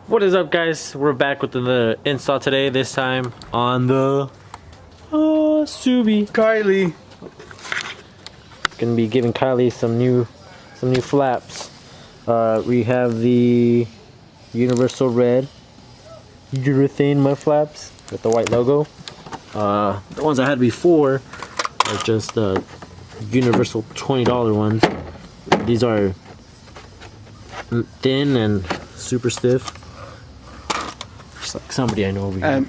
What is up, guys? We're back with the install today. This time on the Subi. Kylie. Gonna be giving Kylie some new flaps. We have the universal red urethane mud flaps with the white logo. The ones I had before are just the universal $20 ones. These are thin and super stiff. Just like somebody I know over here.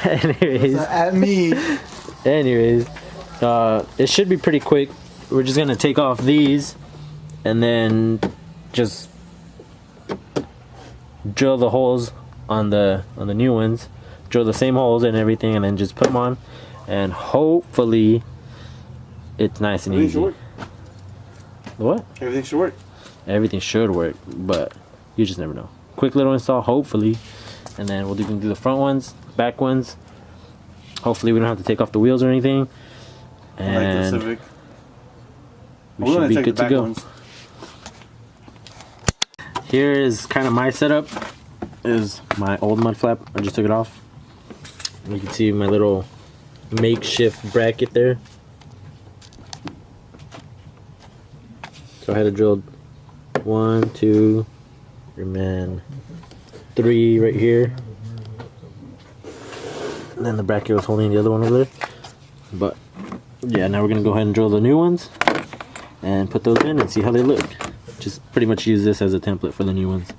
Anyways. At me. Anyways, it should be pretty quick. We're just gonna take off these and then just drill the holes on the new ones. Drill the same holes and everything, and then just put them on, and hopefully it's nice and easy. What? Everything should work. Everything should work, but you just never know. Quick little install, hopefully, and then we'll do the front ones, back ones. Hopefully we don't have to take off the wheels or anything, and like the Civic. We should be good to go. Ones. Here is kind of my setup. Is my old mud flap. I just took it off. You can see my little makeshift bracket there. So I had to drill 1, 2, and then 3 right here. And then the bracket was holding the other one over there. But yeah, now we're gonna go ahead and drill the new ones and put those in and see how they look. Just pretty much use this as a template for the new ones.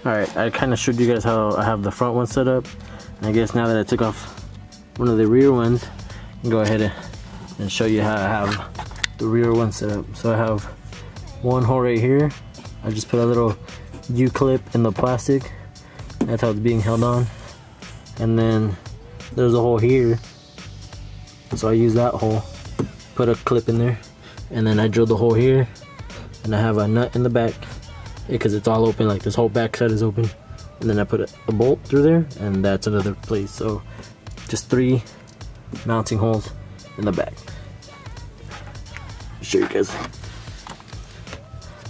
Alright, I kind of showed you guys how I have the front one set up. And I guess now that I took off one of the rear ones, I can go ahead and show you how I have the rear one set up. So I have one hole right here. I just put a little U-clip in the plastic. That's how it's being held on. And then there's a hole here. So I use that hole, put a clip in there. And then I drilled the hole here. And I have a nut in the back, because it's all open, like this whole back side is open. And then I put a bolt through there, and that's another place. So just 3 mounting holes in the back. I'll show you guys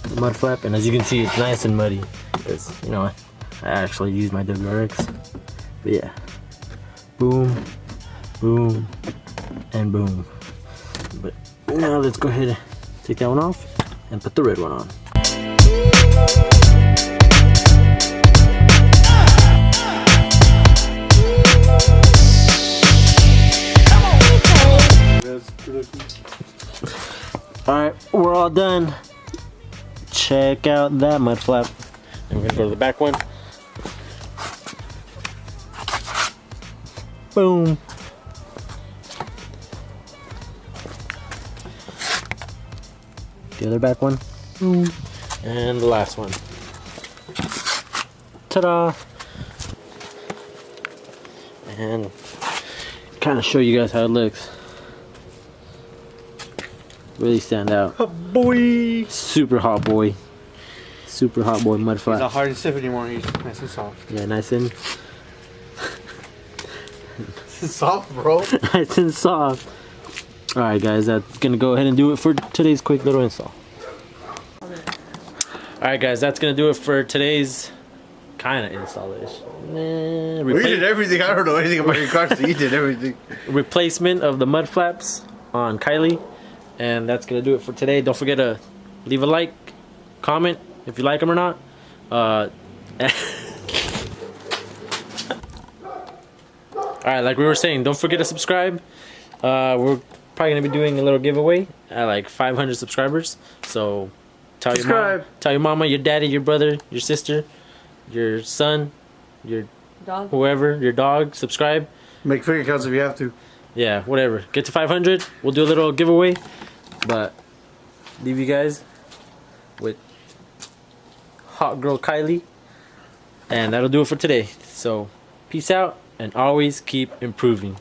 the mud flap, and as you can see, it's nice and muddy because, you know, I actually use my WRX. But yeah, boom, boom, and boom. But now let's go ahead and take that one off and put the red one on. Alright, we're all done. Check out that mud flap. And we're gonna go to the back one. Boom. The other back one. Boom. And the last one. Ta-da! And kind of show you guys how it looks. Really stand out. Hot boy! Super hot boy. Super hot boy mud flap. He's not hard and stiff anymore, he's nice and soft. Yeah, nice and soft, bro. nice and soft. Alright guys, that's gonna go ahead and do it for today's quick little install. Alright guys, that's gonna do it for today's kind of install-ish. We did everything. I don't know anything about your car, so you did everything. Replacement of the mud flaps on Kylie. And that's gonna do it for today. Don't forget to leave a like, comment if you like them or not. Alright, like we were saying, don't forget to subscribe. We're probably gonna be doing a little giveaway at like 500 subscribers. So tell your mama, your daddy, your brother, your sister, your son, your dog, whoever, your dog, subscribe. Make figure counts if you have to. Yeah, whatever. Get to 500, we'll do a little giveaway. But leave you guys with hot girl Kylie, and that'll do it for today. So peace out, and always keep improving.